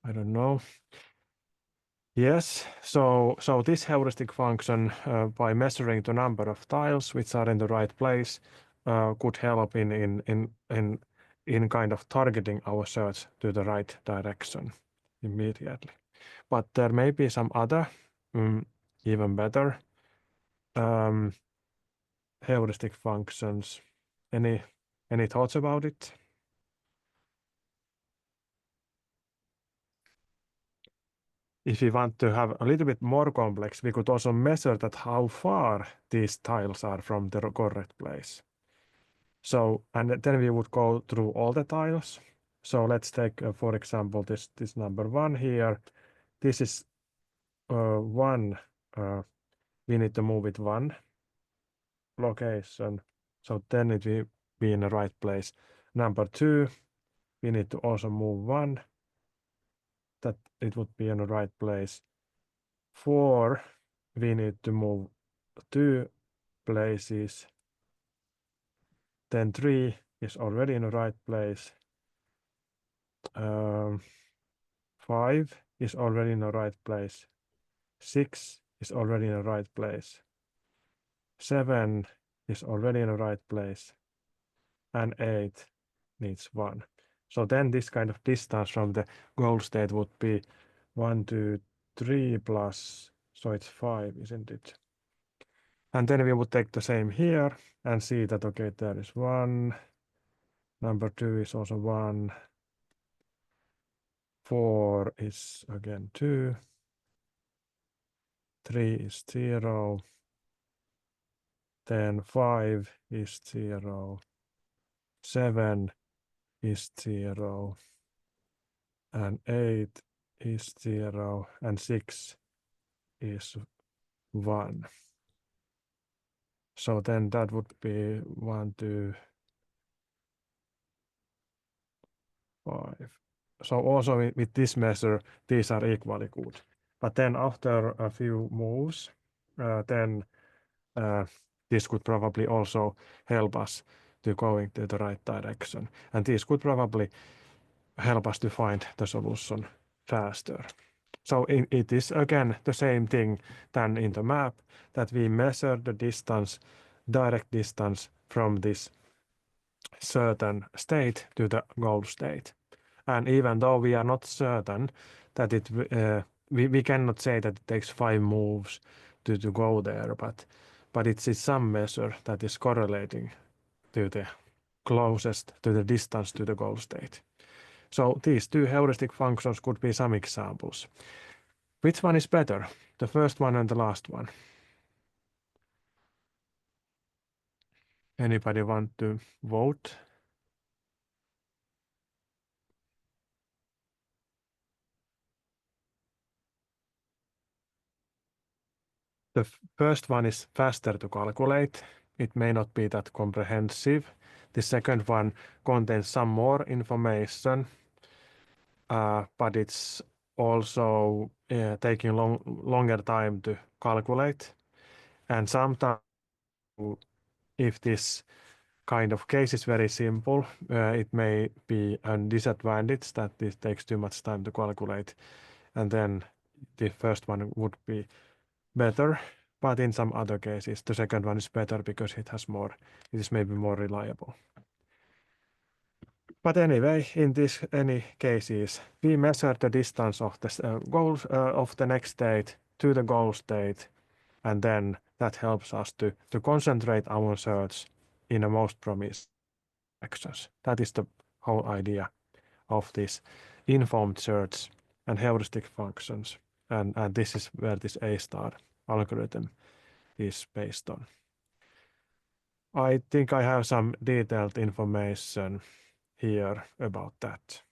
I don't know. Yes, so this heuristic function, by measuring the number of tiles which are in the right place, could help in kind of targeting our search to the right direction immediately. But there may be some other, even better heuristic functions. Any thoughts about it? If we want to have a little bit more complex, we could also measure that how far these tiles are from the correct place. So, and then we would go through all the tiles. So let's take, for example, this number 1 here. This is 1. We need to move it 1 location. So then it will be in the right place. Number 2, we need to also move 1. That it would be in the right place. 4, we need to move 2 places. Then 3 is already in the right place. 5 is already in the right place. 6 is already in the right place. 7 is already in the right place. And 8 needs 1. So then this kind of distance from the goal state would be 1, 2, 3 plus, so it's 5, isn't it? And then we would take the same here and see that, okay, there is 1. Number 2 is also 1. 4 is again 2. 3 is 0. Then 5 is 0. 7 is 0. And 8 is 0. And 6 is 1. So then that would be 1, 2, 5. So also with this measure, these are equally good. But then after a few moves, then this could probably also help us to going to the right direction. And this could probably help us to find the solution faster. So it is again the same thing than in the map, that we measure the distance, direct distance from this certain state to the goal state. And even though we are not certain that we cannot say that it takes 5 moves to go there, but it's some measure that is correlating to the closest to the distance to the goal state. So these 2 heuristic functions could be some examples. Which one is better, the first one and the last one? Anybody want to vote? The first one is faster to calculate. It may not be that comprehensive. The second one contains some more information, but it's also taking longer time to calculate. And sometimes, if this kind of case is very simple, it may be a disadvantage that it takes too much time to calculate. And then the first one would be better. But in some other cases, the second one is better because it is maybe more reliable. But anyway, in any cases, we measure the distance of the goals of the next state to the goal state, and then that helps us to concentrate our search in the most promising actions. That is the whole idea of this informed search and heuristic functions, and this is where this A-star algorithm is based on. I think I have some detailed information here about that.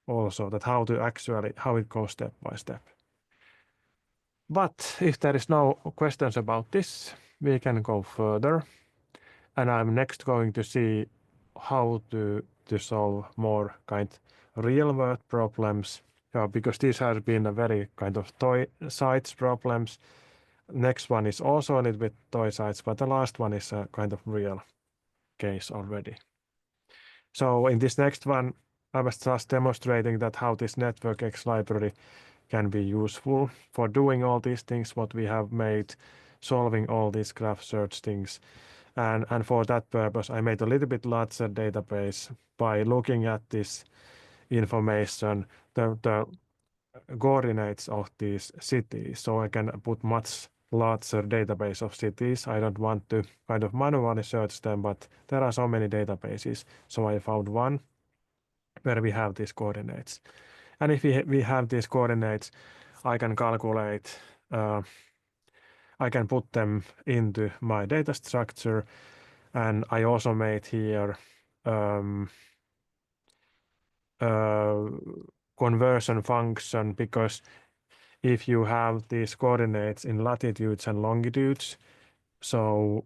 Also, that how it goes step by step. But if there is no questions about this, we can go further. And I'm next going to see how to solve more kind of real world problems, because these have been a very kind of toy sites problems. Next one is also a little bit toy sites, but the last one is a kind of real case already. So in this next one, I was just demonstrating that how this NetworkX library can be useful for doing all these things what we have made, solving all these graph search things. And for that purpose, I made a little bit larger database by looking at this information, the coordinates of these cities. So I can put much larger database of cities. I don't want to kind of manually search them, but there are so many databases. So I found one where we have these coordinates. And if we have these coordinates, I can calculate, I can put them into my data structure. And I also made here conversion function, because if you have these coordinates in latitudes and longitudes, so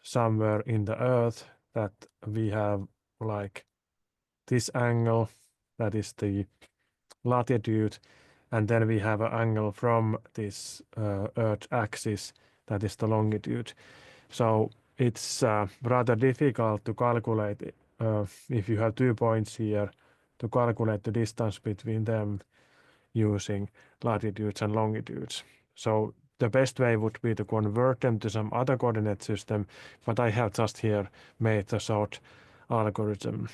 somewhere in the earth that we have like this angle, that is the latitude, and then we have an angle from this earth axis, that is the longitude. So it's rather difficult to calculate if you have 2 points here, to calculate the distance between them using latitudes and longitudes. So the best way would be to convert them to some other coordinate system, but I have just here made a short algorithm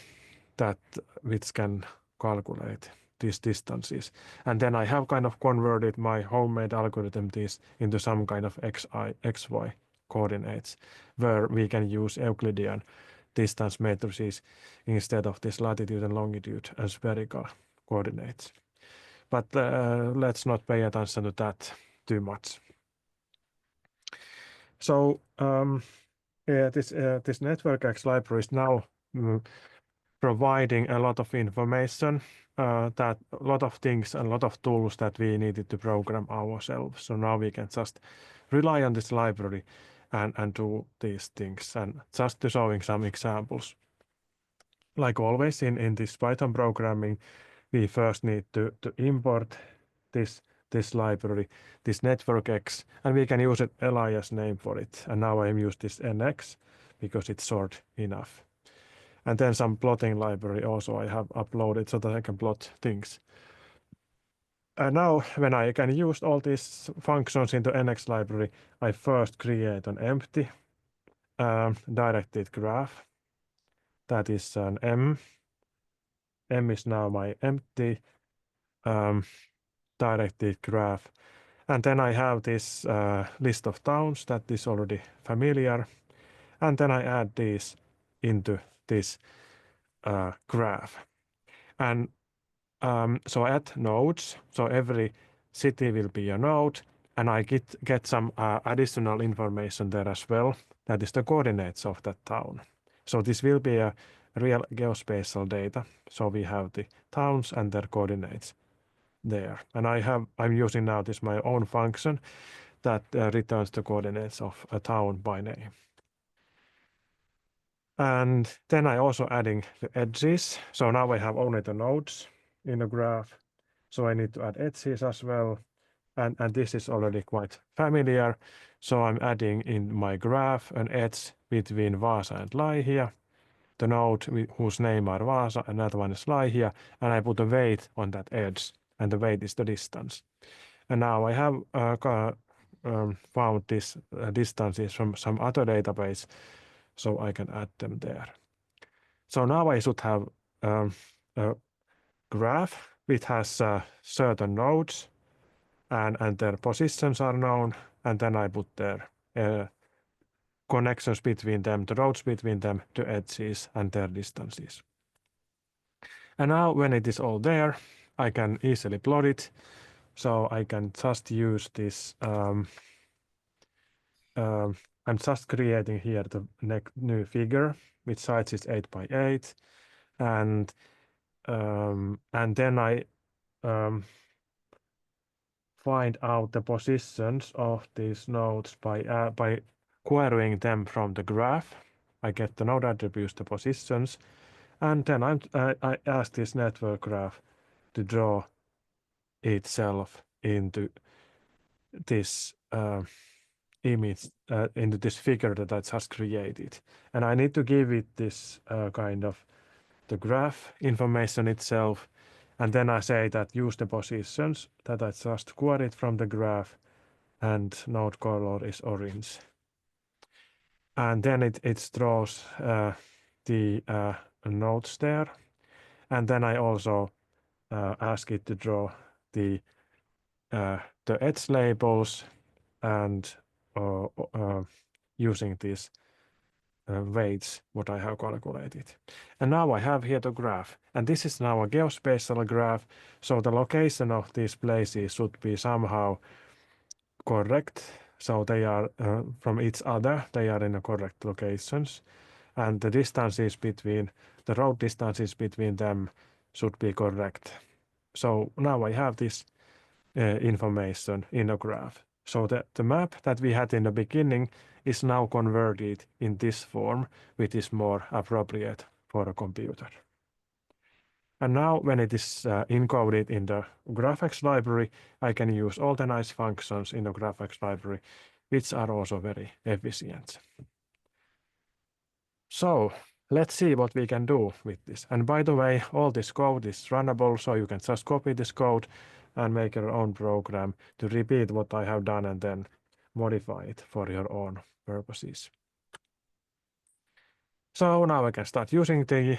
that which can calculate these distances. And then I have kind of converted my homemade algorithm into some kind of xy coordinates, where we can use Euclidean distance matrices instead of this latitude and longitude and spherical coordinates. But let's not pay attention to that too much. So this NetworkX library is now providing a lot of information, that a lot of things and a lot of tools that we needed to program ourselves. So now we can just rely on this library and do these things. And just to showing some examples. Like always in this Python programming, we first need to import this library, this NetworkX, and we can use an alias name for it. And now I use this NX because it's short enough. And then some plotting library also I have uploaded so that I can plot things. And now when I can use all these functions into NX library, I first create an empty directed graph. That is an M. M is now my empty directed graph. And then I have this list of towns that is already familiar. And then I add these into this graph. And so I add nodes. So every city will be a node. And I get some additional information there as well. That is the coordinates of that town. So this will be a real geospatial data. So we have the towns and their coordinates there. And I'm using now this my own function that returns the coordinates of a town by name. And then I also adding the edges. So now I have only the nodes in the graph. So I need to add edges as well. And this is already quite familiar. So I'm adding in my graph an edge between Vaasa and Laihia, the node whose name are Vaasa, and that one is Laihia, and I put a weight on that edge, and the weight is the distance. And now I have found these distances from some other database, so I can add them there. So now I should have a graph which has certain nodes, and their positions are known, and then I put their connections between them, the roads between them, the edges, and their distances. And now when it is all there, I can easily plot it. So I can just use this. I'm just creating here the new figure, which size is 8 by 8, and then I find out the positions of these nodes by querying them from the graph. I get the node attributes, the positions, and then I ask this network graph to draw itself into this image, into this figure that I just created. And I need to give it this kind of the graph information itself, and then I say that use the positions that I just queried from the graph, and node color is orange. And then it draws the nodes there, and then I also ask it to draw the edge labels and using these weights what I have calculated. And now I have here the graph, and this is now a geospatial graph, so the location of these places should be somehow correct, so they are from each other, they are in the correct locations, and the distances between the road distances between them should be correct. So now I have this information in a graph. So the map that we had in the beginning is now converted in this form, which is more appropriate for a computer. And now when it is encoded in the GraphX library, I can use all the nice functions in the GraphX library, which are also very efficient. So let's see what we can do with this. And by the way, all this code is runnable, so you can just copy this code and make your own program to repeat what I have done and then modify it for your own purposes. So now I can start using the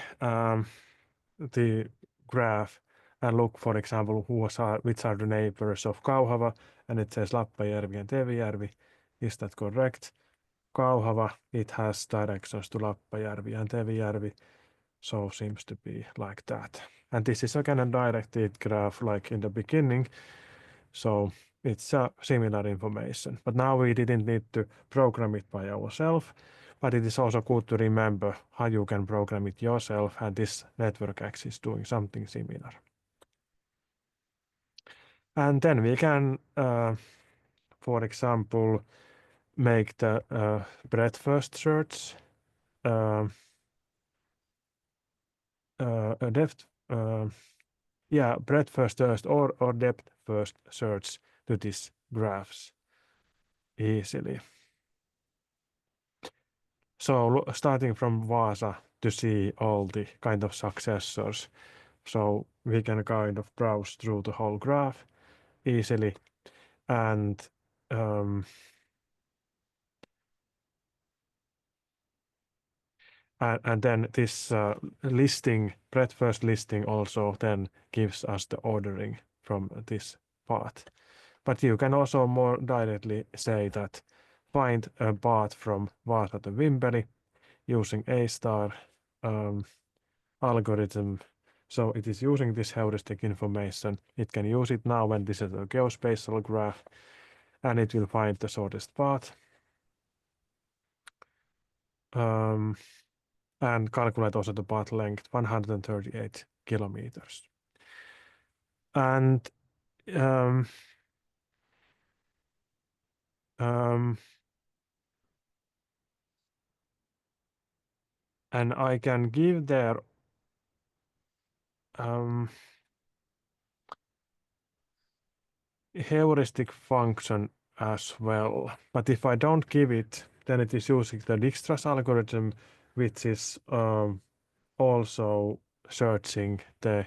graph and look, for example, which are the neighbors of Kauhava, and it says Lappajärvi and Tevijärvi. Is that correct? Kauhava, it has directions to Lappajärvi and Tevijärvi, so seems to be like that. And this is again a directed graph like in the beginning, so it's similar information. But now we didn't need to program it by ourselves, but it is also good to remember how you can program it yourself, and this NetworkX is doing something similar. And then we can, for example, make the breadth first search, breadth first search or depth first search to these graphs easily. So starting from Vaasa to see all the kind of successors. So we can kind of browse through the whole graph easily, and then this listing, breadth first listing also then gives us the ordering from this path. But you can also more directly say that find a path from Vaasa to Vimpeli using A-star algorithm. So it is using this heuristic information. It can use it now when this is a geospatial graph, and it will find the shortest path. And calculate also the path length, 138 kilometers. And and I can give there heuristic function as well. But if I don't give it, then it is using the Dijkstra's algorithm, which is also searching the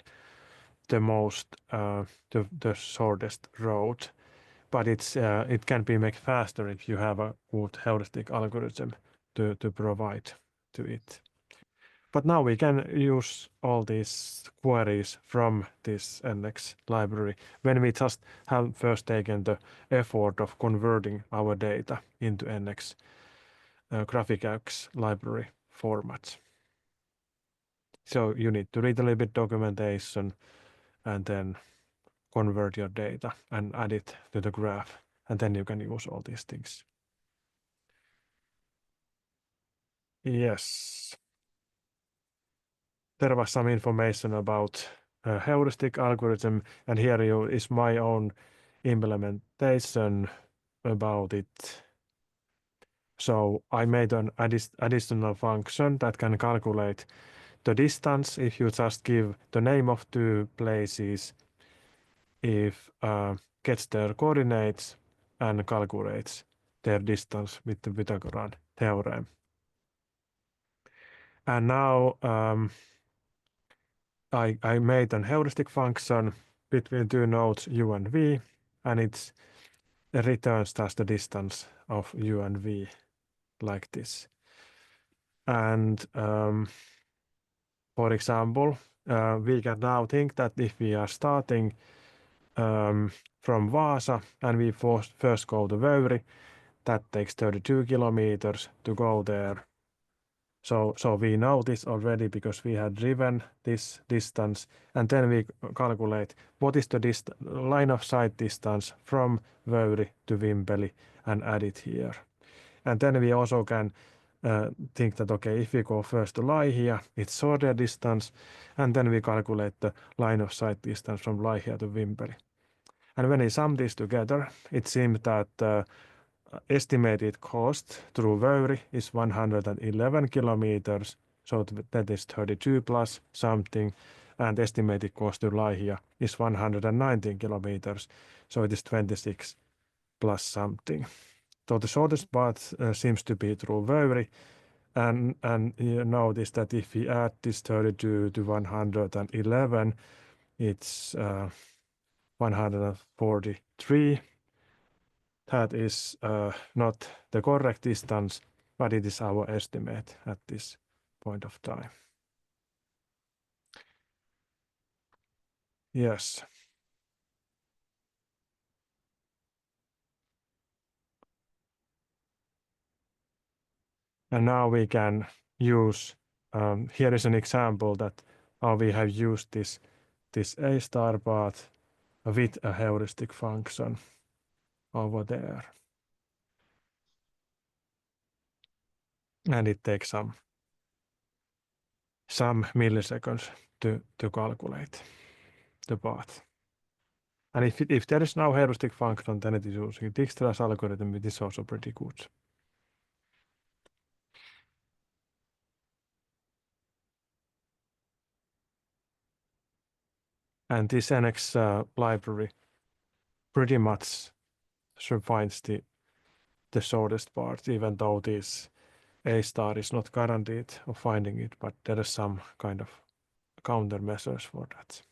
most the shortest road. But it can be made faster if you have a good heuristic algorithm to provide to it. But now we can use all these queries from this NX library when we just have first taken the effort of converting our data into NX GraphicX library formats. So you need to read a little bit documentation and then convert your data and add it to the graph, and then you can use all these things. Yes. There was some information about a heuristic algorithm, and here is my own implementation about it. So I made an additional function that can calculate the distance if you just give the name of two places, if gets their coordinates and calculates their distance with the Pythagorean theorem. And now I made an heuristic function between two nodes u and v, and it returns thus the distance of u and v like this. And for example, we can now think that if we are starting from Vaasa and we first go to Vöyri, that takes 32 kilometers to go there. So we know this already because we had driven this distance, and then we calculate what is the line of sight distance from Vöyri to Vimpeli and add it here. And then we also can think that, okay, if we go first to Laihia, it's shorter distance, and then we calculate the line of sight distance from Laihia to Vimpeli. And when we sum this together, it seems that estimated cost through Vöyri is 111 kilometers, so that is 32 plus something, and estimated cost to Laihia is 119 kilometers, so it is 26 plus something. So the shortest path seems to be through Vöyri, and you notice that if we add this 32 to 111, it's 143. That is not the correct distance, but it is our estimate at this point of time. Yes. And now we can use, here is an example that how we have used this A star path with a heuristic function over there. And it takes some milliseconds to calculate the path. And if there is no heuristic function, then it is using Dijkstra's algorithm, it is also pretty good. And this NX library pretty much finds the shortest part, even though this A star is not guaranteed of finding it, but there is some kind of countermeasures for that.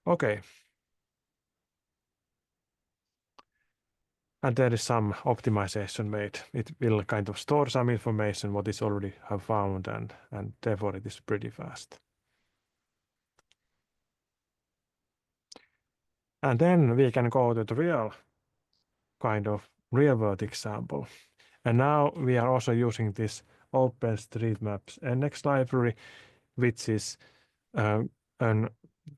Okay. And there is some optimization made. It will kind of store some information what is already have found, and therefore it is pretty fast. And then we can go to the real world example. And now we are also using this OpenStreetMaps NX library, which is a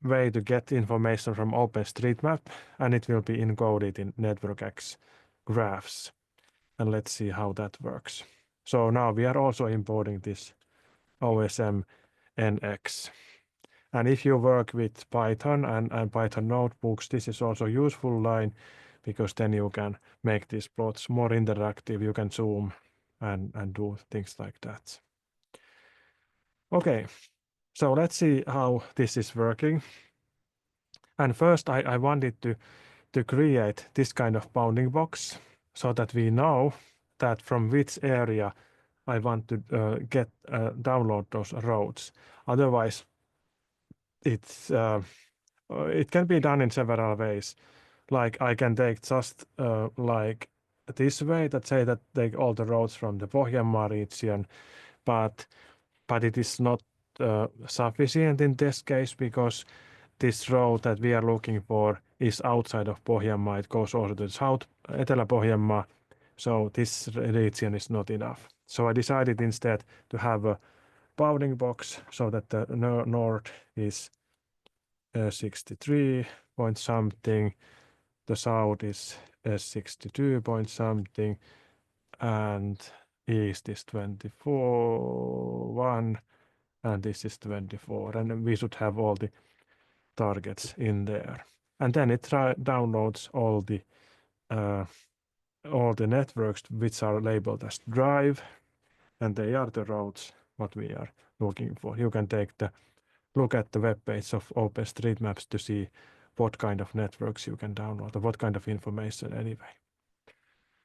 way to get information from OpenStreetMap, and it will be encoded in NetworkX graphs. And let's see how that works. So now we are also importing this OSM NX. And if you work with Python and Python notebooks, this is also a useful line because then you can make these plots more interactive. You can zoom and do things like that. Okay, so let's see how this is working. And first I wanted to create this kind of bounding box so that we know that from which area I want to download those roads. Otherwise, it can be done in several ways. Like I can take just like this way, that say that take all the roads from the Pohjanmaa region, but it is not sufficient in this case because this road that we are looking for is outside of Pohjanmaa. It goes also to the south, Etelä-Pohjanmaa, so this region is not enough. So I decided instead to have a bounding box so that the north is 63 point something, the south is 62 point something, and east is 24.1, and this is 24, and we should have all the targets in there. And then it downloads all the networks which are labeled as drive, and they are the roads what we are looking for. You can look at the web page of OpenStreetMaps to see what kind of networks you can download or what kind of information anyway.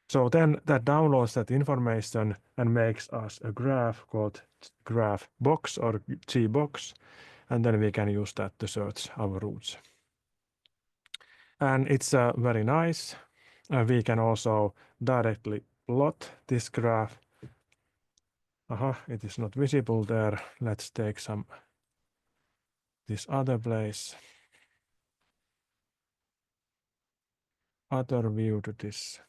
So then that downloads that information and makes us a graph called graph box or gbox, and then we can use that to search our routes. And it's very nice. We can also directly plot this graph. It is not visible there. Let's take this other place. Other view to this.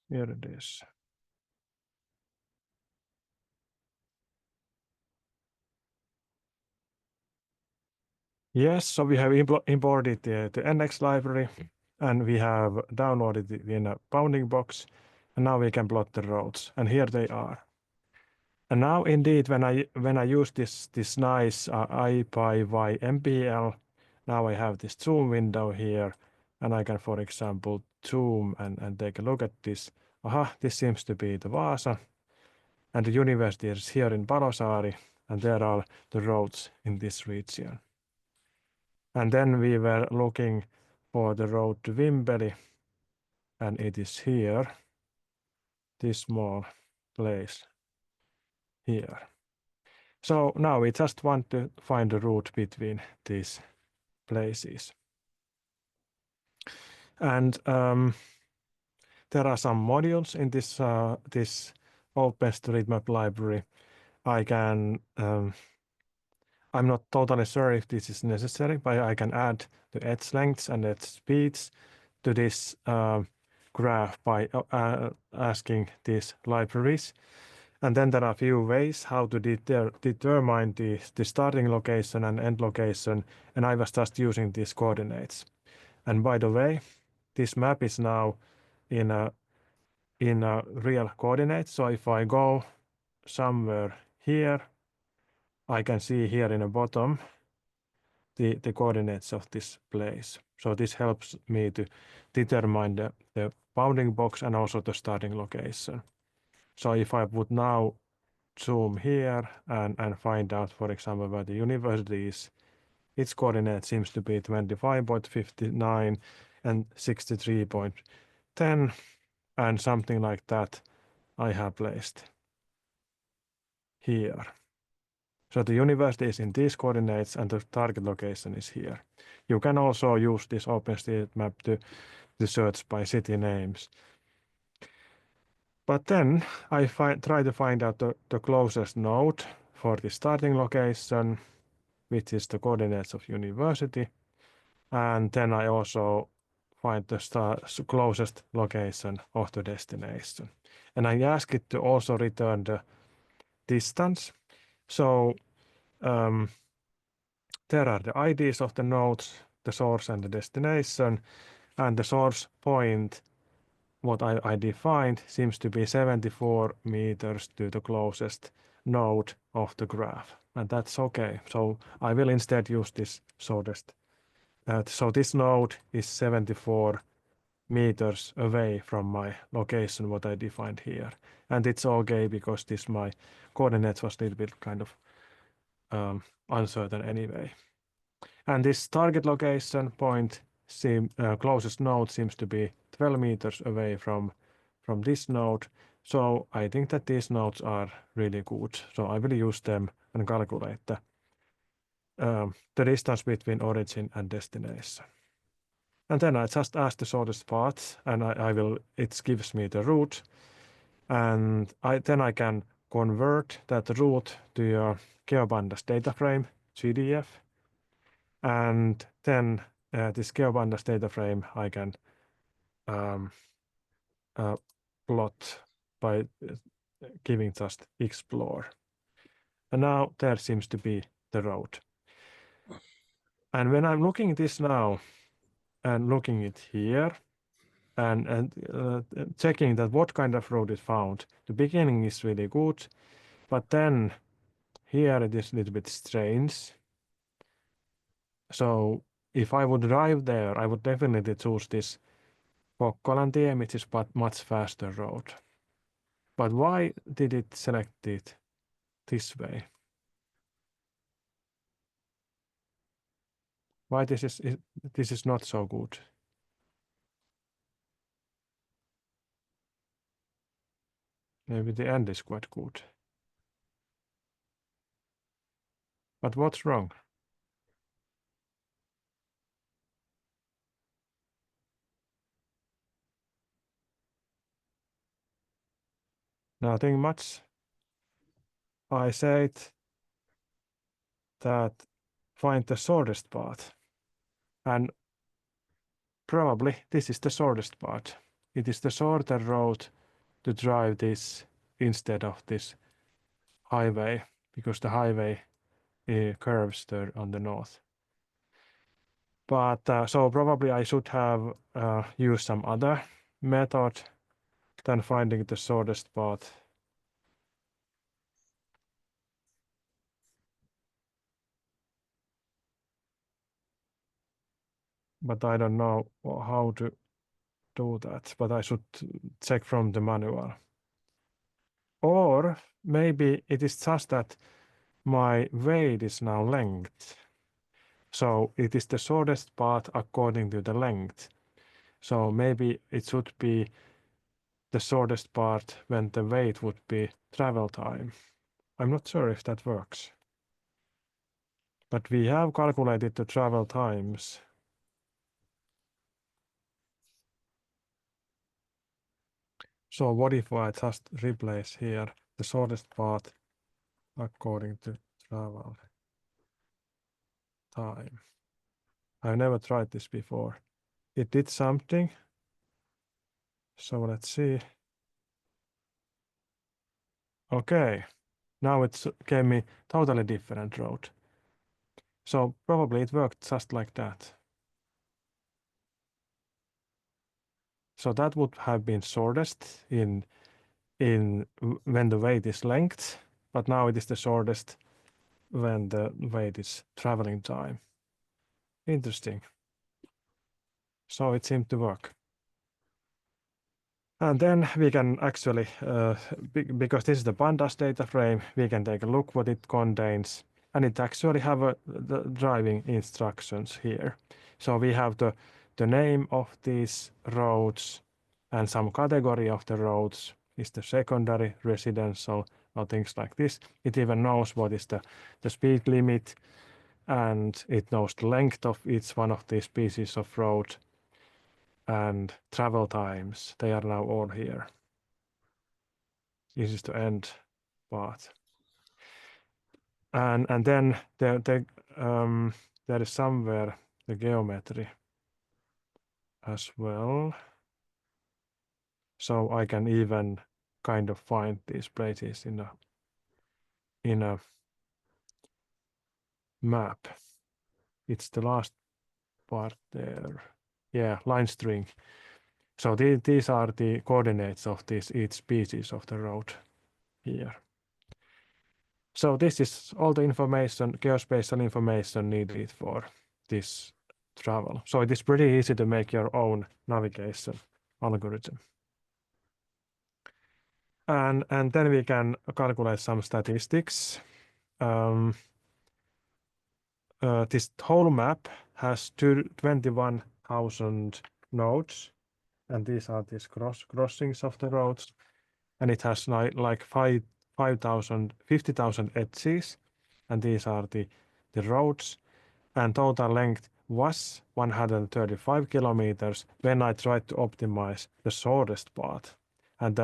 Here it is. Yes, so we have imported the NX library and we have downloaded it in a bounding box, and now we can plot the roads, and here they are. And now indeed when I use this nice IPyY MPL, now I have this zoom window here, and I can, for example, zoom and take a look at this. This seems to be the Vaasa, and the university is here in Palosaari, and there are the roads in this region. And then we were looking for the road to Vimpeli, and it is here, this small place here. So now we just want to find the route between these places. And there are some modules in this OpenStreetMap library. I'm not totally sure if this is necessary, but I can add the edge lengths and edge speeds to this graph by asking these libraries. And then there are a few ways how to determine the starting location and end location, and I was just using these coordinates. And by the way, this map is now in a real coordinates. So if I go somewhere here, I can see here in the bottom the coordinates of this place. So this helps me to determine the bounding box and also the starting location. So if I would now zoom here and find out, for example, where the university is, its coordinate seems to be 25.59 and 63.10, and something like that I have placed here. So the university is in these coordinates and the target location is here. You can also use this OpenStreetMap to search by city names. But then I try to find out the closest node for the starting location, which is the coordinates of university. And then I also find the closest location of the destination. And I ask it to also return the distance. So there are the IDs of the nodes, the source and the destination, and the source point, what I defined, seems to be 74 meters to the closest node of the graph, and that's okay. So I will instead use this shortest. So this node is 74 meters away from my location, what I defined here. And it's okay because my coordinates was a little bit kind of uncertain anyway. And this target location point, closest node seems to be 12 meters away from this node. So I think that these nodes are really good. So I will use them and calculate the distance between origin and destination. And then I just ask the shortest path, and it gives me the route. And then I can convert that route to a GeoPandas data frame, GDF. And then this GeoPandas data frame I can plot by giving just explore. And now there seems to be the road. And when I'm looking at this now and looking it here and checking that what kind of road is found, the beginning is really good, but then here it is a little bit strange. So if I would drive there, I would definitely choose this Kokkolantie, which is much faster road. But why did it select it this way. Why this is not so good? Maybe the end is quite good. But what's wrong? Nothing much. I said that find the shortest path. And probably this is the shortest part. It is the shorter road to drive this instead of this highway, because the highway curves there on the north. But so probably I should have used some other method than finding the shortest path. But I don't know how to do that, but I should check from the manual. Or maybe it is just that my weight is now length. So it is the shortest path according to the length. So maybe it should be the shortest part when the weight would be travel time. I'm not sure if that works. But we have calculated the travel times. So what if I just replace here the shortest path according to travel time? I've never tried this before. It did something. So let's see. Okay, now it gave me totally different road. So probably it worked just like that. So that would have been shortest in when the weight is length, but now it is the shortest when the weight is traveling time. Interesting. So it seemed to work. And then we can actually, because this is the pandas data frame, we can take a look what it contains. And it actually have the driving instructions here. So we have the name of these roads and some category of the roads. Is the secondary, residential, or things like this. It even knows what is the speed limit, and it knows the length of each one of these pieces of road and travel times. They are now all here. This is the end part. And then there is somewhere the geometry as well. So I can even kind of find these places in a map. It's the last part there. Yeah, line string. So these are the coordinates of each species of the road here. So this is all the information, geospatial information needed for this travel. So it is pretty easy to make your own navigation algorithm. And then we can calculate some statistics. This whole map has 21,000 nodes, and these are these crossings of the roads, and it has like 50,000 edges, and these are the roads, and total length was 135 kilometers when I tried to optimize the shortest part. And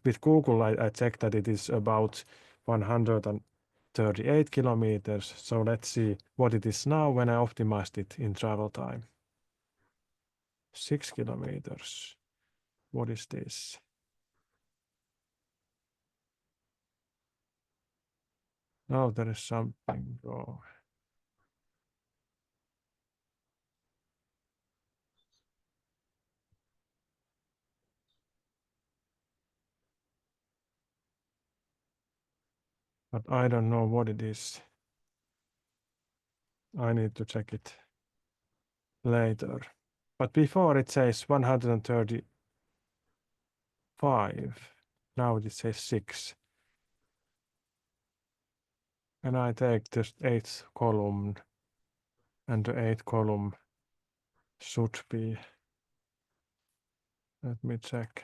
with Google, I checked that it is about 138 kilometers. So let's see what it is now when I optimized it in travel time. 6 kilometers. What is this? Now there is something wrong. But I don't know what it is. I need to check it later. But before it says 135. Now it says 6. and I take this 8th column, and the 8th column should be, let me check.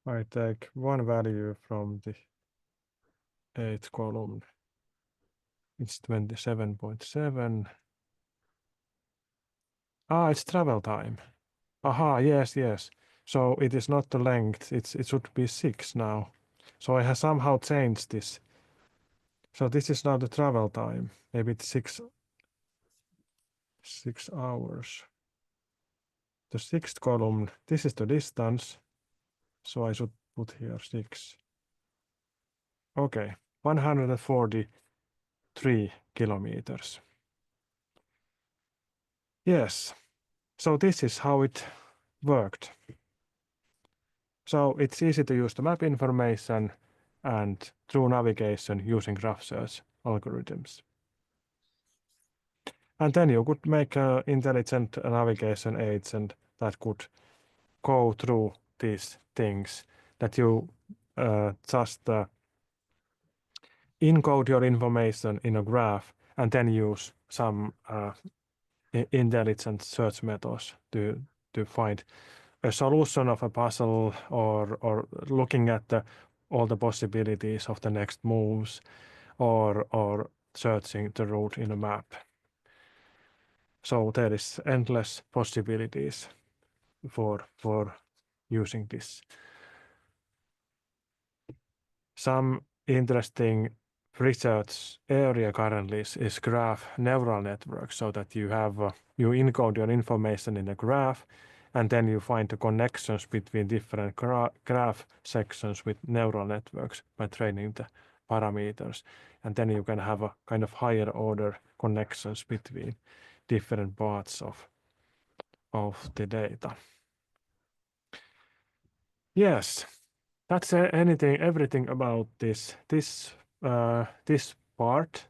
I take one value from the 8th column. It's 27.7. It's travel time. Aha, yes. So it is not the length, it should be 6 now. So I have somehow changed this. So this is now the travel time. Maybe it's 6 hours. The 6th column, this is the distance. So I should put here 6. Okay, 143 kilometers. Yes, so this is how it worked. So it's easy to use the map information and through navigation using graph search algorithms. And then you could make an intelligent navigation agent that could go through these things, that you just encode your information in a graph and then use some intelligent search methods to find a solution of a puzzle, or looking at all the possibilities of the next moves, or searching the route in a map. So there is endless possibilities for using this. Some interesting research area currently is graph neural networks, so that you have you encode your information in a graph, and then you find the connections between different graph sections with neural networks by training the parameters, and then you can have a kind of higher order connections between different parts of the data. Yes, that's everything about this part.